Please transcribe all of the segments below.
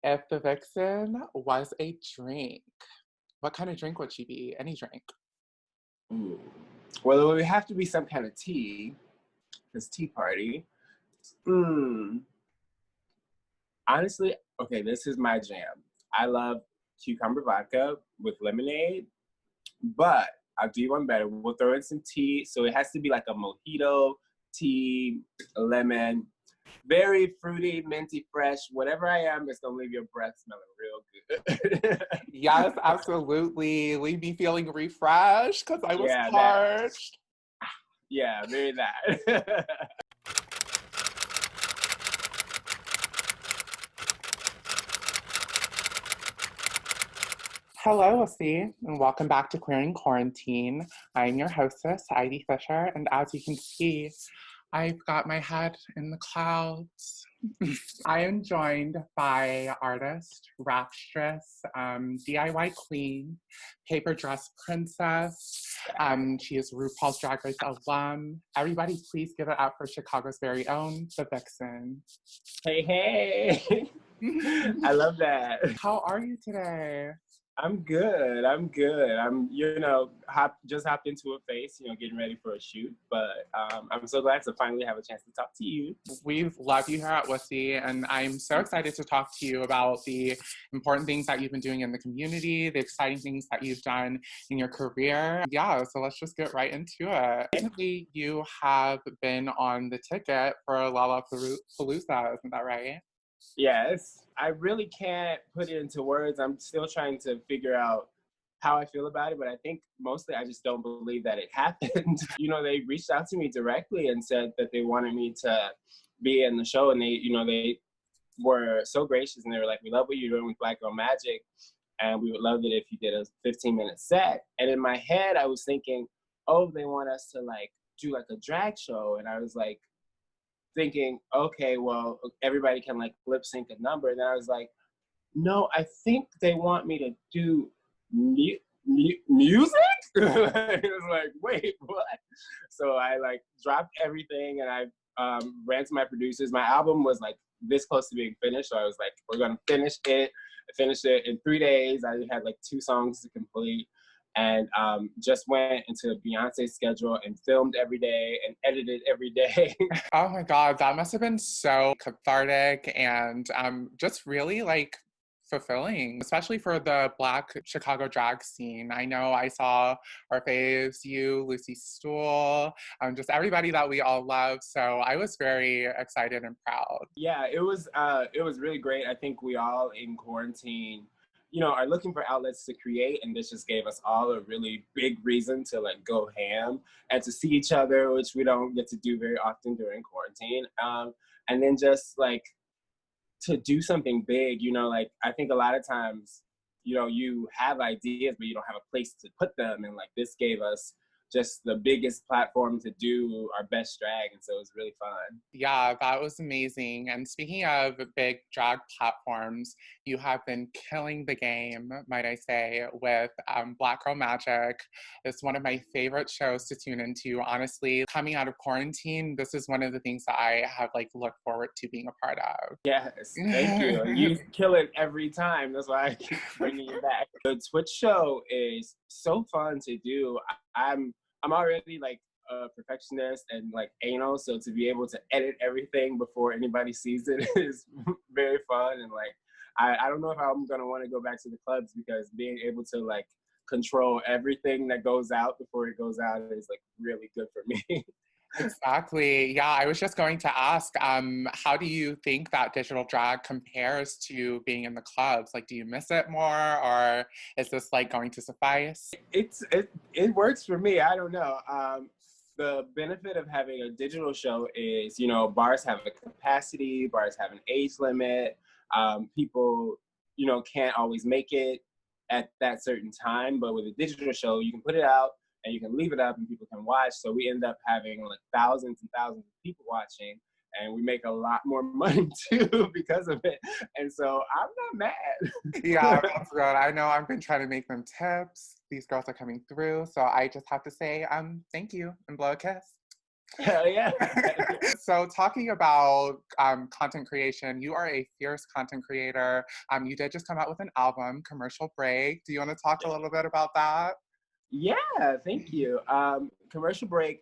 If the Vixen was a drink, what kind of drink would she be? Any drink. Ooh. Well, it would have to be some kind of tea. This tea party. Honestly, okay, this is my jam. I love cucumber vodka with lemonade, but I'll do one better. We'll throw in some tea. So it has to be like a mojito, tea, lemon, very fruity, minty, fresh. Whatever I am, it's gonna leave your breath smelling real good. Yes, absolutely. Leave me feeling refreshed because I was Yeah, that. parched. Yeah, very that. Hello, WUSSY, and welcome back to Queer in Quarantine. I'm your hostess, Ivy Fischer, and as you can see, I've got my head in the clouds. I am joined by artist, rapstress, DIY queen, paper dress princess. She is RuPaul's Drag Race alum. Everybody, please give it up for Chicago's very own, the Vixen. Hey, hey. I love that. How are you today? I'm good. I'm just hopped into a face, getting ready for a shoot. But I'm so glad to finally have a chance to talk to you. We love you here at WUSSY, and I'm so excited to talk to you about the important things that you've been doing in the community, the exciting things that you've done in your career. Yeah, so let's just get right into it. Recently, you have been on the ticket for Lollapalooza, isn't that right? Yes. I really can't put it into words. I'm still trying to figure out how I feel about it, but I think mostly I just don't believe that it happened. They reached out to me directly and said that they wanted me to be in the show, and they were so gracious, and they were like, "We love what you're doing with Black Girl Magic, and we would love it if you did a 15-minute set." And in my head, I was thinking, "Oh, they want us to do a drag show," and I was thinking, okay, well, everybody can lip sync a number. And then I was like, no, I think they want me to do music? I was like, wait, what? So I dropped everything, and I ran to my producers. My album was this close to being finished. So I was like, we're gonna finish it. I finished it in 3 days. I had 2 songs to complete. And just went into Beyonce's schedule and filmed every day and edited every day. Oh my God, that must have been so cathartic and just really fulfilling, especially for the Black Chicago drag scene. I know I saw our faves, you, Lucy Stool, just everybody that we all love. So I was very excited and proud. Yeah, it was really great. I think we all in quarantine are looking for outlets to create, and this just gave us all a really big reason to go ham and to see each other, which we don't get to do very often during quarantine. And then just to do something big, I think a lot of times, you have ideas, but you don't have a place to put them. And this gave us just the biggest platform to do our best drag. And so it was really fun. Yeah, that was amazing. And speaking of big drag platforms, you have been killing the game, might I say, with Black Girl Magic. It's one of my favorite shows to tune into. Honestly, coming out of quarantine, this is one of the things that I have looked forward to being a part of. Yes, thank you. You kill it every time. That's why I keep bringing you back. The Twitch show is so fun to do. I'm already a perfectionist and anal, so to be able to edit everything before anybody sees it is very fun. And I don't know if I'm gonna want to go back to the clubs, because being able to control everything that goes out before it goes out is really good for me. Exactly. Yeah, I was just going to ask, how do you think that digital drag compares to being in the clubs? Do you miss it more, or is this going to suffice? It works for me. I don't know. The benefit of having a digital show is, bars have a capacity, bars have an age limit. People, can't always make it at that certain time, but with a digital show, you can put it out and you can leave it up and people can watch. So we end up having thousands and thousands of people watching, and we make a lot more money too because of it. And so I'm not mad. Yeah, that's good. I know I've been trying to make them tips. These girls are coming through. So I just have to say, thank you and blow a kiss. Hell yeah. So talking about content creation, you are a fierce content creator. You did just come out with an album, Commercial Break. Do you want to talk a little bit about that? Yeah, thank you. Commercial Break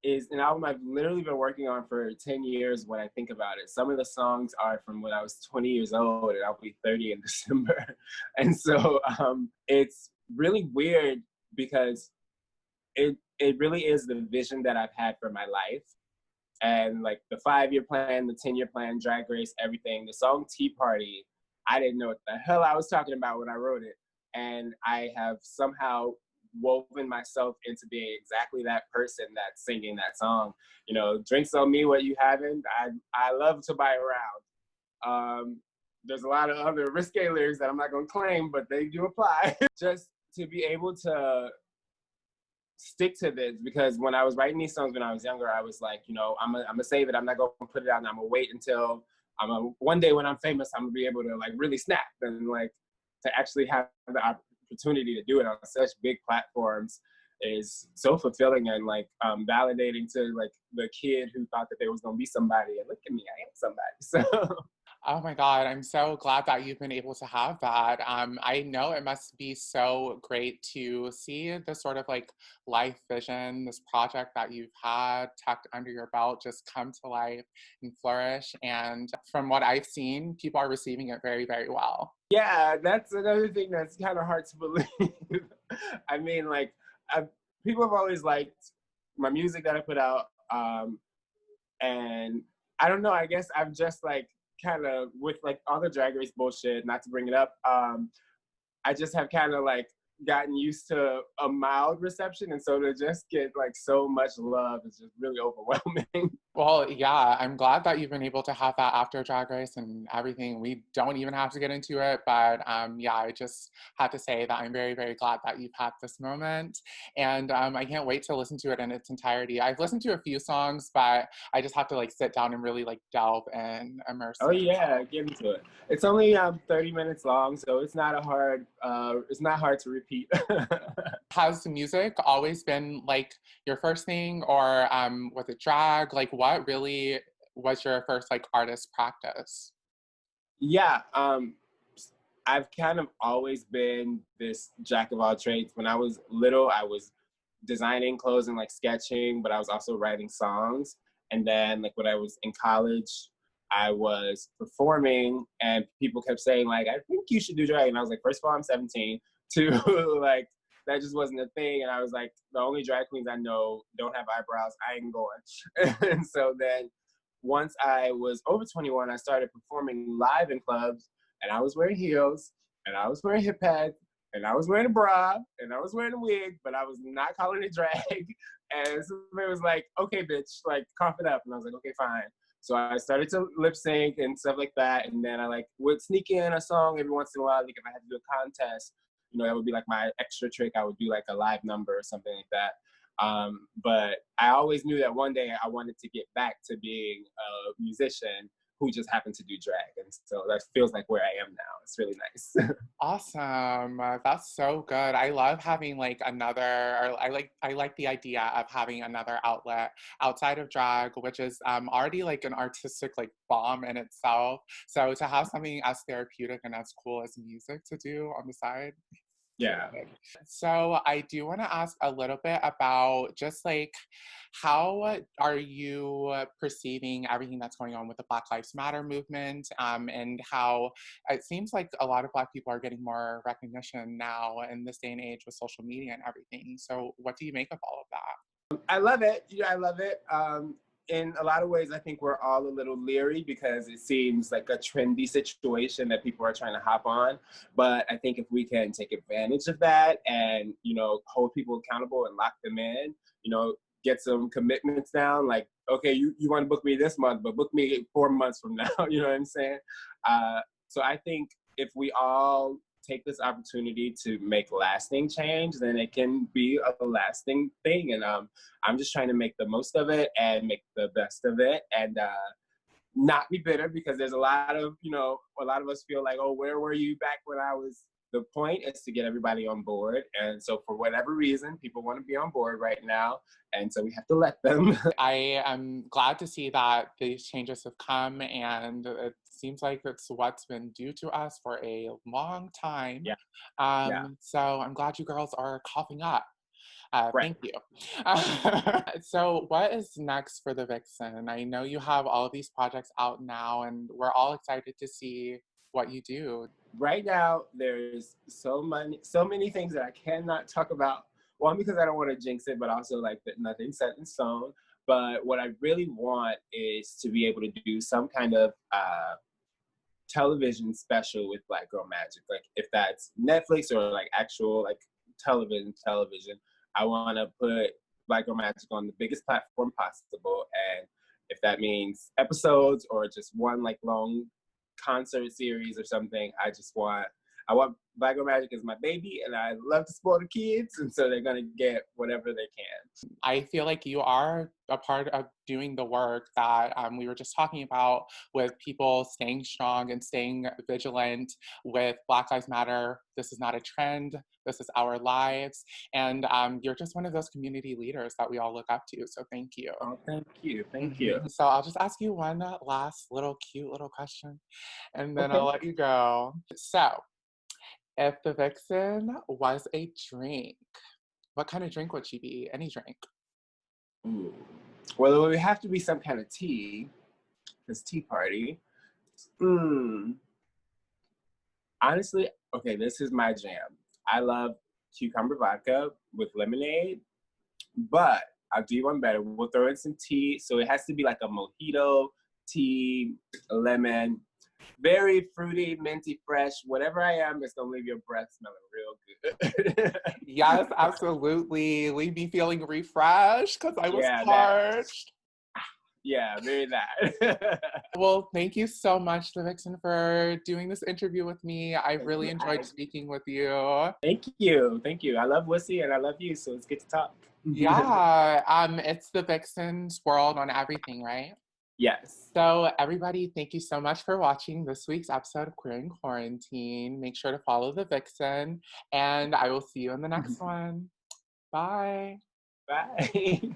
is an album I've literally been working on for 10 years when I think about it. Some of the songs are from when I was 20 years old and I'll be 30 in December. And so it's really weird because it really is the vision that I've had for my life. And like the 5-year plan, the 10-year plan, Drag Race, everything. The song Tea Party, I didn't know what the hell I was talking about when I wrote it. And I have somehow woven myself into being exactly that person that's singing that song. You know, drinks on me, what you haven't. I love to buy around. There's a lot of other risque lyrics that I'm not gonna claim, but they do apply. Just to be able to stick to this, because when I was writing these songs when I was younger, I was like, you know, I'm gonna save it. I'm not gonna put it out, and I'm gonna wait until one day when I'm famous, I'm gonna be able to like really snap and like to actually have the opportunity to do it on such big platforms is so fulfilling and like validating to like the kid who thought that there was gonna be somebody, and look at me, I am somebody. So Oh my God, I'm so glad that you've been able to have that. I know it must be so great to see the sort of like life vision, this project that you've had tucked under your belt just come to life and flourish. And from what I've seen, people are receiving it very, very well. yeah, that's another thing that's kind of hard to believe. I mean, like, people have always liked my music that I put out, and I don't know. I guess I'm just like kind of with like all the Drag Race bullshit. Not to bring it up, I just have kind of like gotten used to a mild reception, and so to just get like so much love is just really overwhelming. Well, yeah, I'm glad that you've been able to have that after Drag Race and everything. We don't even have to get into it, but yeah, I just have to say that I'm very, very glad that you've had this moment. And I can't wait to listen to it in its entirety. I've listened to a few songs, but I just have to like sit down and really like delve and immerse Oh yeah, get into it. It's only 30 minutes long, so it's not it's not hard to repeat. Has music always been like your first thing, or was it drag? Like, what really was your first like artist practice? Yeah, I've kind of always been this jack of all trades. When I was little, I was designing clothes and like sketching, but I was also writing songs. And then like when I was in college, I was performing and people kept saying like, I think you should do drag. And I was like, first of all, I'm 17. Two, like that just wasn't a thing. And I was like, the only drag queens I know don't have eyebrows. I ain't going. And so then once I was over 21, I started performing live in clubs, and I was wearing heels, and I was wearing hip pads, and I was wearing a bra, and I was wearing a wig, but I was not calling it drag. And somebody was like, okay, bitch, like cough it up. And I was like, okay, fine. So I started to lip sync and stuff like that. And then I like would sneak in a song every once in a while. Like if I had to do a contest, you know, that would be like my extra trick. I would do like a live number or something like that. But I always knew that one day I wanted to get back to being a musician who just happened to do drag. And so that feels like where I am now. It's really nice. Awesome. That's so good. I love having like another, or I like the idea of having another outlet outside of drag, which is already like an artistic like bomb in itself. So to have something as therapeutic and as cool as music to do on the side. Yeah. So I do want to ask a little bit about just like how are you perceiving everything that's going on with the Black Lives Matter movement, and how it seems like a lot of Black people are getting more recognition now in this day and age with social media and everything. So what do you make of all of that? I love it. Yeah, I love it. In a lot of ways, I think we're all a little leery because it seems like a trendy situation that people are trying to hop on. But I think if we can take advantage of that and, you know, hold people accountable and lock them in, you know, get some commitments down, like, okay, you want to book me this month, but book me 4 months from now, you know what I'm saying? So I think if we all take this opportunity to make lasting change, then it can be a lasting thing. And I'm just trying to make the most of it and make the best of it, and not be bitter, because there's a lot of, you know, a lot of us feel like, oh, where were you back when I was the point is to get everybody on board. And so for whatever reason, people want to be on board right now. And so we have to let them. I am glad to see that these changes have come, and it seems like it's what's been due to us for a long time. Yeah. So I'm glad you girls are coughing up. Right. Thank you. So what is next for the Vixen? I know you have all of these projects out now, and we're all excited to see what you do. Right now, there's so many things that I cannot talk about. One, because I don't want to jinx it, but also like that nothing's set in stone. But what I really want is to be able to do some kind of television special with Black Girl Magic. Like if that's Netflix or like actual like television. I want to put Black Girl Magic on the biggest platform possible. And if that means episodes or just one like long concert series or something, I want Black Girl Magic as my baby, and I love to spoil the kids, and so they're gonna get whatever they can. I feel like you are a part of doing the work that we were just talking about, with people staying strong and staying vigilant with Black Lives Matter. This is not a trend. This is our lives. And you're just one of those community leaders that we all look up to. So thank you. Oh, thank you. Thank you. So I'll just ask you one last cute little question, and then Okay. I'll let you go. So if the Vixen was a drink, what kind of drink would she be? Any drink. Ooh. Well, it would have to be some kind of tea. This tea party. Honestly, okay, this is my jam. I love cucumber vodka with lemonade, but I'll do one better. We'll throw in some tea. So it has to be like a mojito, tea, lemon, very fruity, minty, fresh. Whatever I am, it's gonna leave your breath smelling real good. Yes, absolutely. Leave me feeling refreshed because I was parched. Yeah, very that. Well, thank you so much, The Vixen, for doing this interview with me. I really enjoyed speaking with you. Thank you. Thank you. I love WUSSY and I love you, so it's good to talk. Yeah, it's The Vixen's world on everything, right? Yes. So everybody, thank you so much for watching this week's episode of Queer in Quarantine. Make sure to follow The Vixen, and I will see you in the next one. Bye. Bye.